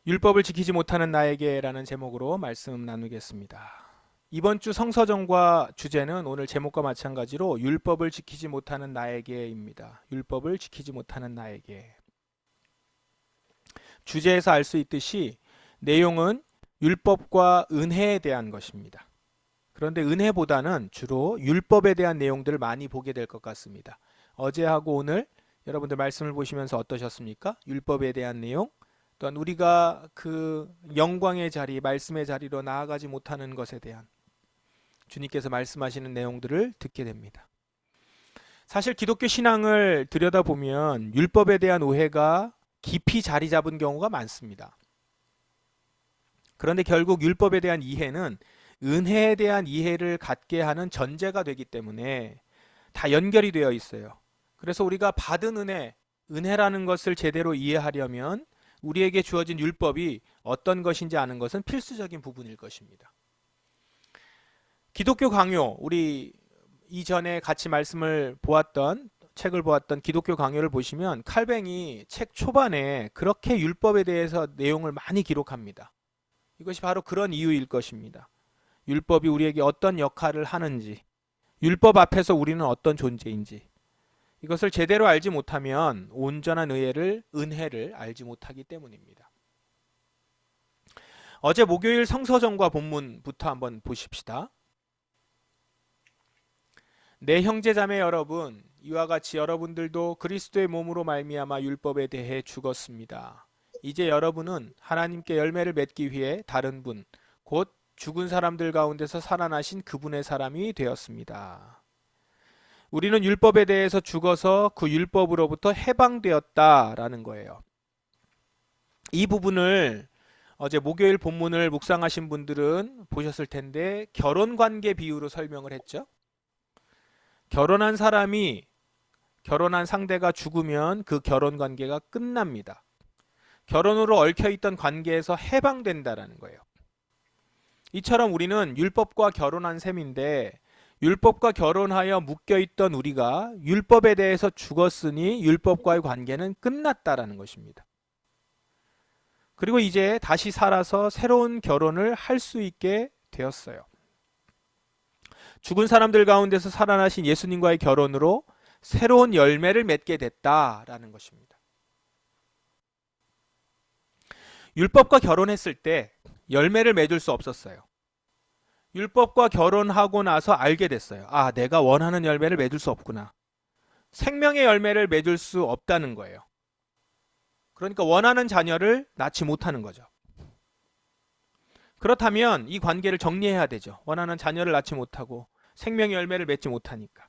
율법을 지키지 못하는 나에게라는 제목으로 말씀 나누겠습니다. 이번 주 성서정과 주제는 오늘 제목과 마찬가지로 율법을 지키지 못하는 나에게입니다. 율법을 지키지 못하는 나에게. 주제에서 알 수 있듯이 내용은 율법과 은혜에 대한 것입니다. 그런데 은혜보다는 주로 율법에 대한 내용들을 많이 보게 될 것 같습니다. 어제하고 오늘 여러분들 말씀을 보시면서 어떠셨습니까? 율법에 대한 내용, 또한 우리가 그 영광의 자리, 말씀의 자리로 나아가지 못하는 것에 대한 주님께서 말씀하시는 내용들을 듣게 됩니다. 사실 기독교 신앙을 들여다보면 율법에 대한 오해가 깊이 자리 잡은 경우가 많습니다. 그런데 결국 율법에 대한 이해는 은혜에 대한 이해를 갖게 하는 전제가 되기 때문에 다 연결이 되어 있어요. 그래서 우리가 받은 은혜라는 것을 제대로 이해하려면 우리에게 주어진 율법이 어떤 것인지 아는 것은 필수적인 부분일 것입니다. 기독교 강요, 우리 이전에 같이 책을 보았던 기독교 강요를 보시면 칼뱅이 책 초반에 그렇게 율법에 대해서 내용을 많이 기록합니다. 이것이 바로 그런 이유일 것입니다. 율법이 우리에게 어떤 역할을 하는지, 율법 앞에서 우리는 어떤 존재인지, 이것을 제대로 알지 못하면 온전한 은혜를 알지 못하기 때문입니다. 어제 목요일 성서정과 본문부터 한번 보십시다. 내 형제자매 여러분, 이와 같이 여러분들도 그리스도의 몸으로 말미암아 율법에 대해 죽었습니다. 이제 여러분은 하나님께 열매를 맺기 위해 다른 분, 곧 죽은 사람들 가운데서 살아나신 그분의 사람이 되었습니다. 우리는 율법에 대해서 죽어서 그 율법으로부터 해방되었다라는 거예요. 이 부분을 어제 목요일 본문을 묵상하신 분들은 보셨을 텐데 결혼관계 비유로 설명을 했죠. 결혼한 상대가 죽으면 그 결혼관계가 끝납니다. 결혼으로 얽혀있던 관계에서 해방된다라는 거예요. 이처럼 우리는 율법과 결혼한 셈인데 율법과 결혼하여 묶여있던 우리가 율법에 대해서 죽었으니 율법과의 관계는 끝났다라는 것입니다. 그리고 이제 다시 살아서 새로운 결혼을 할 수 있게 되었어요. 죽은 사람들 가운데서 살아나신 예수님과의 결혼으로 새로운 열매를 맺게 됐다라는 것입니다. 율법과 결혼했을 때 열매를 맺을 수 없었어요. 율법과 결혼하고 나서 알게 됐어요. 아, 내가 원하는 열매를 맺을 수 없구나. 생명의 열매를 맺을 수 없다는 거예요. 그러니까 원하는 자녀를 낳지 못하는 거죠. 그렇다면 이 관계를 정리해야 되죠. 원하는 자녀를 낳지 못하고 생명의 열매를 맺지 못하니까.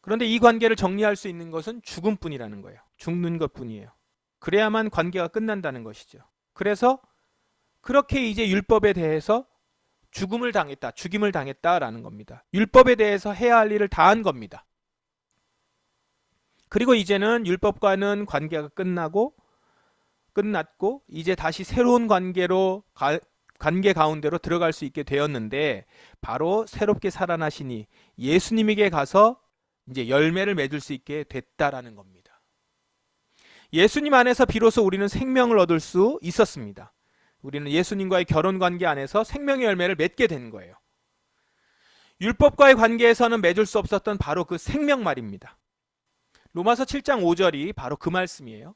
그런데 이 관계를 정리할 수 있는 것은 죽음뿐이라는 거예요. 죽는 것뿐이에요. 그래야만 관계가 끝난다는 것이죠. 그래서 그렇게 이제 율법에 대해서 죽임을 당했다라는 겁니다. 율법에 대해서 해야 할 일을 다 한 겁니다. 그리고 이제는 율법과는 관계가 끝났고 이제 다시 새로운 관계 가운데로 들어갈 수 있게 되었는데 바로 새롭게 살아나시니 예수님에게 가서 이제 열매를 맺을 수 있게 됐다라는 겁니다. 예수님 안에서 비로소 우리는 생명을 얻을 수 있었습니다. 우리는 예수님과의 결혼 관계 안에서 생명의 열매를 맺게 된 거예요. 율법과의 관계에서는 맺을 수 없었던 바로 그 생명 말입니다. 로마서 7장 5절이 바로 그 말씀이에요.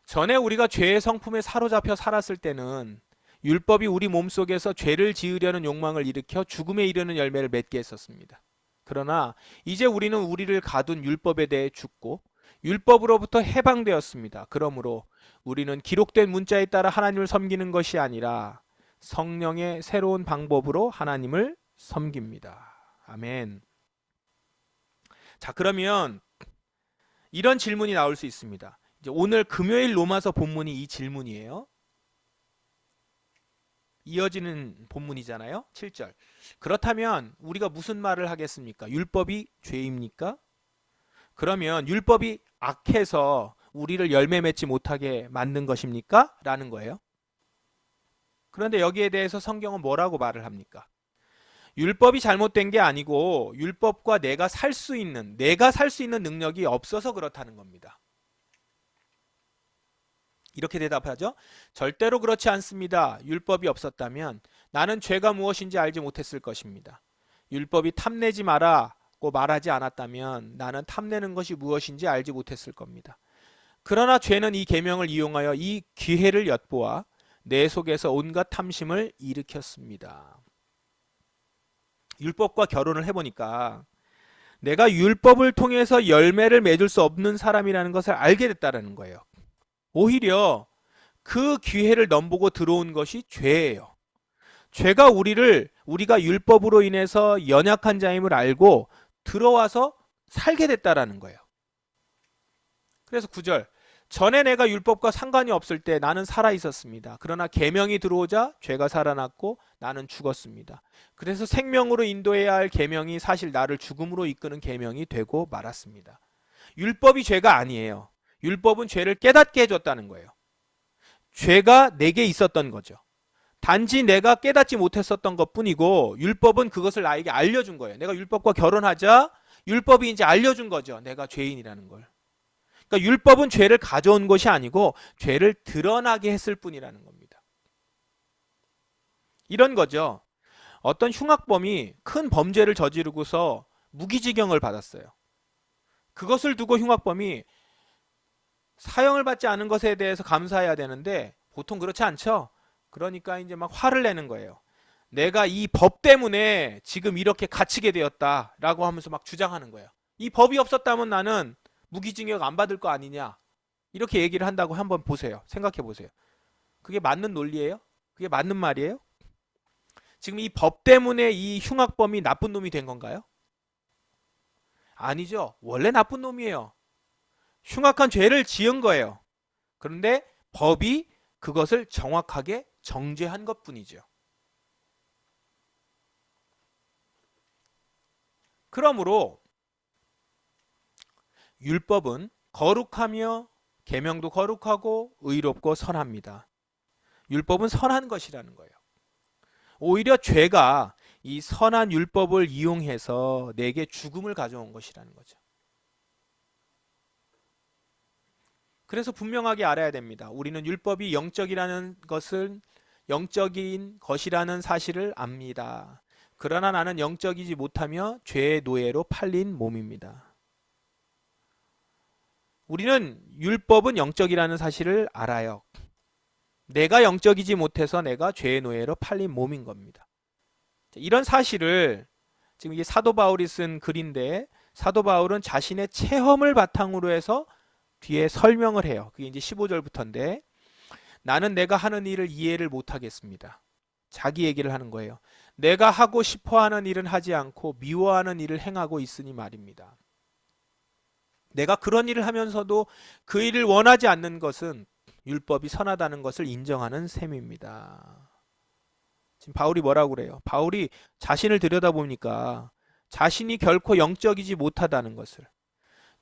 전에 우리가 죄의 성품에 사로잡혀 살았을 때는 율법이 우리 몸속에서 죄를 지으려는 욕망을 일으켜 죽음에 이르는 열매를 맺게 했었습니다. 그러나 이제 우리는 우리를 가둔 율법에 대해 죽고 율법으로부터 해방되었습니다. 그러므로 우리는 기록된 문자에 따라 하나님을 섬기는 것이 아니라 성령의 새로운 방법으로 하나님을 섬깁니다. 아멘. 자, 그러면 이런 질문이 나올 수 있습니다. 이제 오늘 금요일 로마서 본문이 이 질문이에요. 이어지는 본문이잖아요. 7절. 그렇다면 우리가 무슨 말을 하겠습니까? 율법이 죄입니까? 그러면 율법이 악해서 우리를 열매 맺지 못하게 만든 것입니까? 라는 거예요. 그런데 여기에 대해서 성경은 뭐라고 말을 합니까? 율법이 잘못된 게 아니고 율법과 내가 살 수 있는 능력이 없어서 그렇다는 겁니다. 이렇게 대답하죠. 절대로 그렇지 않습니다. 율법이 없었다면 나는 죄가 무엇인지 알지 못했을 것입니다. 율법이 탐내지 마라고 말하지 않았다면 나는 탐내는 것이 무엇인지 알지 못했을 겁니다. 그러나 죄는 이 계명을 이용하여 이 기회를 엿보아 내 속에서 온갖 탐심을 일으켰습니다. 율법과 결혼을 해보니까 내가 율법을 통해서 열매를 맺을 수 없는 사람이라는 것을 알게 됐다는 거예요. 오히려 그 기회를 넘보고 들어온 것이 죄예요. 죄가 우리가 율법으로 인해서 연약한 자임을 알고 들어와서 살게 됐다라는 거예요. 그래서 9절, 전에 내가 율법과 상관이 없을 때 나는 살아 있었습니다. 그러나 계명이 들어오자 죄가 살아났고 나는 죽었습니다. 그래서 생명으로 인도해야 할 계명이 사실 나를 죽음으로 이끄는 계명이 되고 말았습니다. 율법이 죄가 아니에요. 율법은 죄를 깨닫게 해줬다는 거예요. 죄가 내게 있었던 거죠. 단지 내가 깨닫지 못했었던 것뿐이고 율법은 그것을 나에게 알려준 거예요. 내가 율법과 결혼하자 율법이 이제 알려준 거죠. 내가 죄인이라는 걸. 그러니까 율법은 죄를 가져온 것이 아니고 죄를 드러나게 했을 뿐이라는 겁니다. 이런 거죠. 어떤 흉악범이 큰 범죄를 저지르고서 무기징역을 받았어요. 그것을 두고 흉악범이 사형을 받지 않은 것에 대해서 감사해야 되는데 보통 그렇지 않죠. 그러니까 이제 막 화를 내는 거예요. 내가 이 법 때문에 지금 이렇게 갇히게 되었다라고 하면서 막 주장하는 거예요. 이 법이 없었다면 나는 무기징역 안 받을 거 아니냐. 이렇게 얘기를 한다고 한번 보세요. 생각해 보세요. 그게 맞는 논리예요? 그게 맞는 말이에요? 지금 이 법 때문에 이 흉악범이 나쁜 놈이 된 건가요? 아니죠. 원래 나쁜 놈이에요. 흉악한 죄를 지은 거예요. 그런데 법이 그것을 정확하게 정죄한 것뿐이죠. 그러므로 율법은 거룩하며 계명도 거룩하고 의롭고 선합니다. 율법은 선한 것이라는 거예요. 오히려 죄가 이 선한 율법을 이용해서 내게 죽음을 가져온 것이라는 거죠. 그래서 분명하게 알아야 됩니다. 우리는 율법이 영적인 것이라는 사실을 압니다. 그러나 나는 영적이지 못하며 죄의 노예로 팔린 몸입니다. 우리는 율법은 영적이라는 사실을 알아요. 내가 영적이지 못해서 내가 죄의 노예로 팔린 몸인 겁니다. 이런 사실을 지금 이게 사도 바울이 쓴 글인데 사도 바울은 자신의 체험을 바탕으로 해서 뒤에 설명을 해요. 그게 이제 15절부터인데 나는 내가 하는 일을 이해를 못하겠습니다. 자기 얘기를 하는 거예요. 내가 하고 싶어하는 일은 하지 않고 미워하는 일을 행하고 있으니 말입니다. 내가 그런 일을 하면서도 그 일을 원하지 않는 것은 율법이 선하다는 것을 인정하는 셈입니다. 지금 바울이 뭐라고 그래요? 바울이 자신을 들여다보니까 자신이 결코 영적이지 못하다는 것을,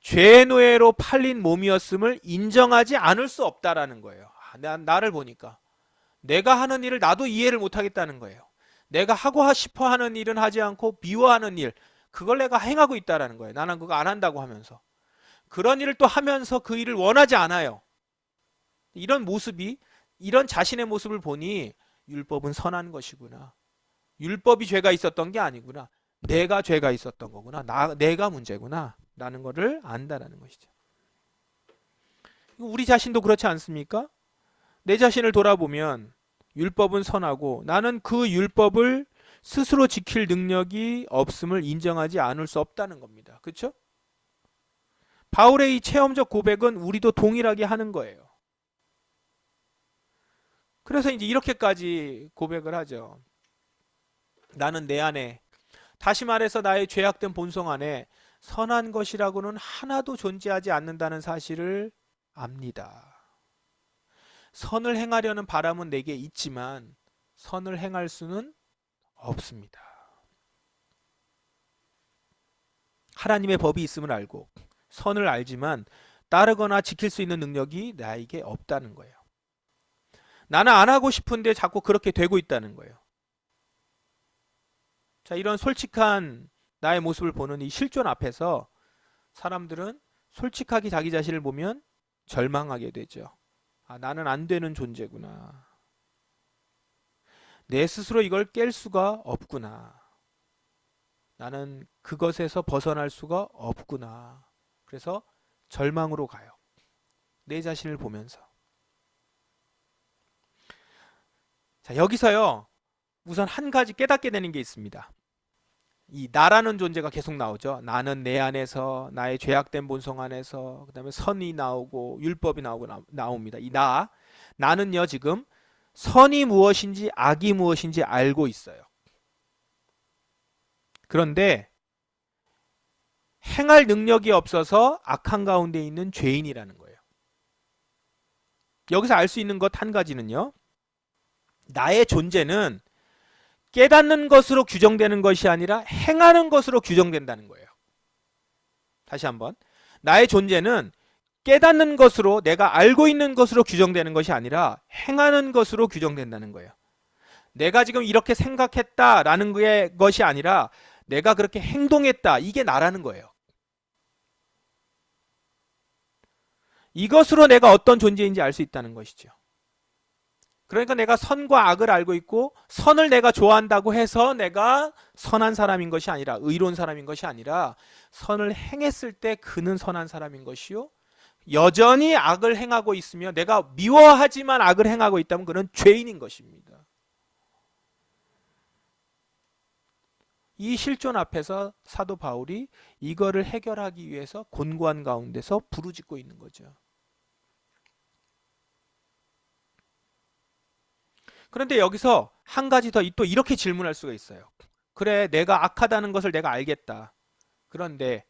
죄의 노예로 팔린 몸이었음을 인정하지 않을 수 없다라는 거예요. 나를 보니까 내가 하는 일을 나도 이해를 못하겠다는 거예요. 내가 하고 싶어 하는 일은 하지 않고 미워하는 일, 그걸 내가 행하고 있다라는 거예요. 나는 그거 안 한다고 하면서 그런 일을 또 하면서 그 일을 원하지 않아요. 이런 자신의 모습을 보니 율법은 선한 것이구나. 율법이 죄가 있었던 게 아니구나. 내가 죄가 있었던 거구나. 내가 문제구나. 라는 것을 안다라는 것이죠. 우리 자신도 그렇지 않습니까? 내 자신을 돌아보면 율법은 선하고 나는 그 율법을 스스로 지킬 능력이 없음을 인정하지 않을 수 없다는 겁니다. 그렇죠? 바울의 이 체험적 고백은 우리도 동일하게 하는 거예요. 그래서 이제 이렇게까지 고백을 하죠. 나는 내 안에, 다시 말해서 나의 죄악된 본성 안에 선한 것이라고는 하나도 존재하지 않는다는 사실을 압니다. 선을 행하려는 바람은 내게 있지만 선을 행할 수는 없습니다. 하나님의 법이 있음을 알고 선을 알지만 따르거나 지킬 수 있는 능력이 나에게 없다는 거예요. 나는 안 하고 싶은데 자꾸 그렇게 되고 있다는 거예요. 자, 이런 솔직한 나의 모습을 보는 이 실존 앞에서 사람들은 솔직하게 자기 자신을 보면 절망하게 되죠. 아, 나는 안 되는 존재구나. 내 스스로 이걸 깰 수가 없구나. 나는 그것에서 벗어날 수가 없구나. 그래서 절망으로 가요. 내 자신을 보면서. 자, 여기서요. 우선 한 가지 깨닫게 되는 게 있습니다. 이 나라는 존재가 계속 나오죠. 나는 내 안에서, 나의 죄악된 본성 안에서, 그 다음에 선이 나오고 율법이 나옵니다. 이 나는요 지금 선이 무엇인지 악이 무엇인지 알고 있어요. 그런데 행할 능력이 없어서 악한 가운데 있는 죄인이라는 거예요. 여기서 알 수 있는 것 한 가지는요. 나의 존재는 깨닫는 것으로 규정되는 것이 아니라 행하는 것으로 규정된다는 거예요. 다시 한번. 나의 존재는 깨닫는 것으로, 내가 알고 있는 것으로 규정되는 것이 아니라 행하는 것으로 규정된다는 거예요. 내가 지금 이렇게 생각했다라는 것이 아니라 내가 그렇게 행동했다. 이게 나라는 거예요. 이것으로 내가 어떤 존재인지 알 수 있다는 것이죠. 그러니까 내가 선과 악을 알고 있고 선을 내가 좋아한다고 해서 내가 선한 사람인 것이 아니라, 의로운 사람인 것이 아니라, 선을 행했을 때 그는 선한 사람인 것이요, 여전히 악을 행하고 있으며 내가 미워하지만 악을 행하고 있다면 그는 죄인인 것입니다. 이 실존 앞에서 사도 바울이 이거를 해결하기 위해서 곤고한 가운데서 부르짖고 있는 거죠. 그런데 여기서 한 가지 더 또 이렇게 질문할 수가 있어요. 그래, 내가 악하다는 것을 내가 알겠다. 그런데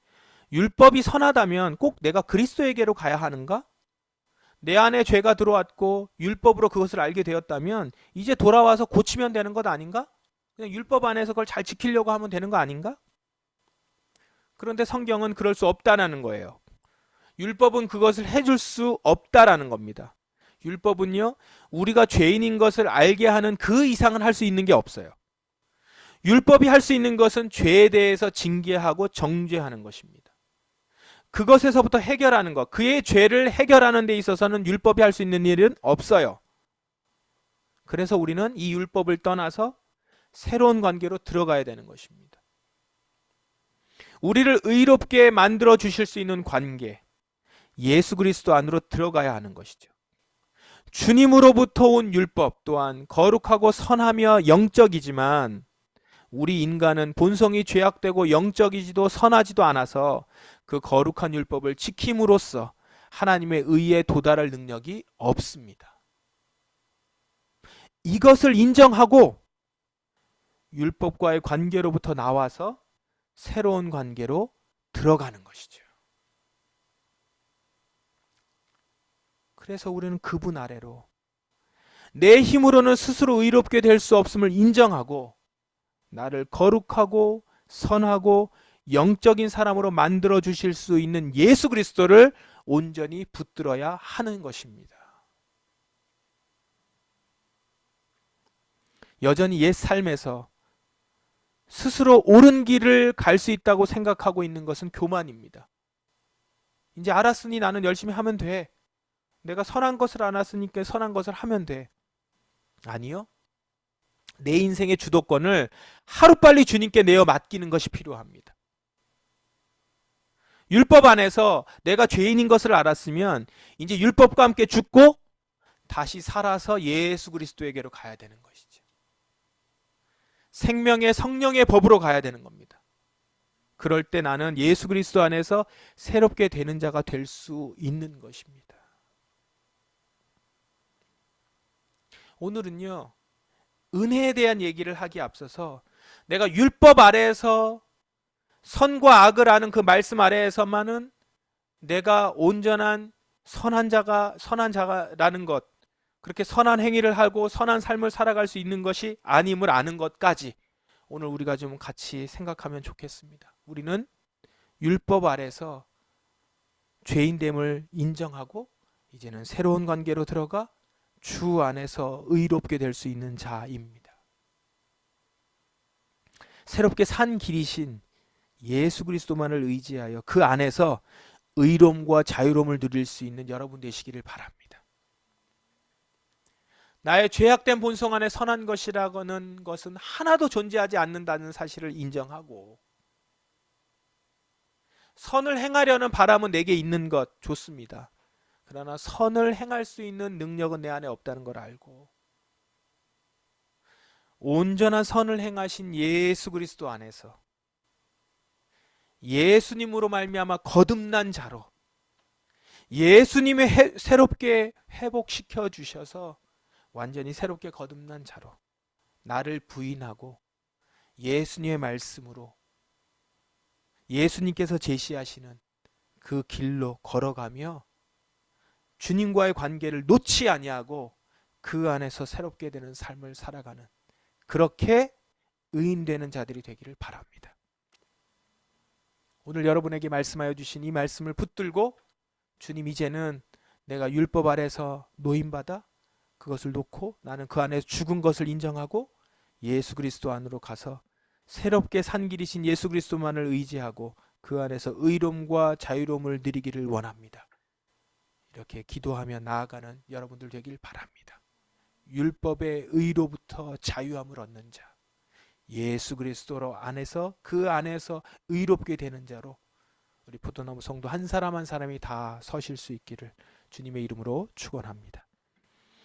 율법이 선하다면 꼭 내가 그리스도에게로 가야 하는가? 내 안에 죄가 들어왔고 율법으로 그것을 알게 되었다면 이제 돌아와서 고치면 되는 것 아닌가? 그냥 율법 안에서 그걸 잘 지키려고 하면 되는 거 아닌가? 그런데 성경은 그럴 수 없다라는 거예요. 율법은 그것을 해줄 수 없다라는 겁니다. 율법은요, 우리가 죄인인 것을 알게 하는 그 이상은 할 수 있는 게 없어요. 율법이 할 수 있는 것은 죄에 대해서 징계하고 정죄하는 것입니다. 그것에서부터 해결하는 것, 그의 죄를 해결하는 데 있어서는 율법이 할 수 있는 일은 없어요. 그래서 우리는 이 율법을 떠나서 새로운 관계로 들어가야 되는 것입니다. 우리를 의롭게 만들어 주실 수 있는 관계, 예수 그리스도 안으로 들어가야 하는 것이죠. 주님으로부터 온 율법 또한 거룩하고 선하며 영적이지만 우리 인간은 본성이 죄악되고 영적이지도 선하지도 않아서 그 거룩한 율법을 지킴으로써 하나님의 의에 도달할 능력이 없습니다. 이것을 인정하고 율법과의 관계로부터 나와서 새로운 관계로 들어가는 것이죠. 그래서 우리는 그분 아래로 내 힘으로는 스스로 의롭게 될 수 없음을 인정하고 나를 거룩하고 선하고 영적인 사람으로 만들어 주실 수 있는 예수 그리스도를 온전히 붙들어야 하는 것입니다. 여전히 옛 삶에서 스스로 옳은 길을 갈 수 있다고 생각하고 있는 것은 교만입니다. 이제 알았으니 나는 열심히 하면 돼. 내가 선한 것을 알았으니까 선한 것을 하면 돼. 아니요. 내 인생의 주도권을 하루빨리 주님께 내어 맡기는 것이 필요합니다. 율법 안에서 내가 죄인인 것을 알았으면 이제 율법과 함께 죽고 다시 살아서 예수 그리스도에게로 가야 되는 것이죠. 생명의 성령의 법으로 가야 되는 겁니다. 그럴 때 나는 예수 그리스도 안에서 새롭게 되는 자가 될 수 있는 것입니다. 오늘은요, 은혜에 대한 얘기를 하기에 앞서서 내가 율법 아래에서 선과 악을 아는 그 말씀 아래에서만은 내가 온전한 선한 자가라는 것, 그렇게 선한 행위를 하고 선한 삶을 살아갈 수 있는 것이 아님을 아는 것까지 오늘 우리가 좀 같이 생각하면 좋겠습니다. 우리는 율법 아래서 죄인됨을 인정하고 이제는 새로운 관계로 들어가 주 안에서 의롭게 될 수 있는 자입니다. 새롭게 산 길이신 예수 그리스도만을 의지하여 그 안에서 의로움과 자유로움을 누릴 수 있는 여러분 되시기를 바랍니다. 나의 죄악된 본성 안에 선한 것이라고는 것은 하나도 존재하지 않는다는 사실을 인정하고, 선을 행하려는 바람은 내게 있는 것 좋습니다. 그러나 선을 행할 수 있는 능력은 내 안에 없다는 걸 알고, 온전한 선을 행하신 예수 그리스도 안에서 예수님으로 말미암아 거듭난 자로, 예수님이 새롭게 회복시켜 주셔서 완전히 새롭게 거듭난 자로 나를 부인하고 예수님의 말씀으로 예수님께서 제시하시는 그 길로 걸어가며 주님과의 관계를 놓지 아니하고 그 안에서 새롭게 되는 삶을 살아가는, 그렇게 의인되는 자들이 되기를 바랍니다. 오늘 여러분에게 말씀하여 주신 이 말씀을 붙들고, 주님, 이제는 내가 율법 아래서 노임받아 그것을 놓고 나는 그 안에 죽은 것을 인정하고 예수 그리스도 안으로 가서 새롭게 산 길이신 예수 그리스도만을 의지하고 그 안에서 의로움과 자유로움을 누리기를 원합니다. 이렇게 기도하며 나아가는 여러분들 되길 바랍니다. 율법의 의로부터 자유함을 얻는 자, 예수 그리스도로 안에서 그 안에서 의롭게 되는 자로 우리 포도나무 성도 한 사람 한 사람이 다 서실 수 있기를 주님의 이름으로 축원합니다.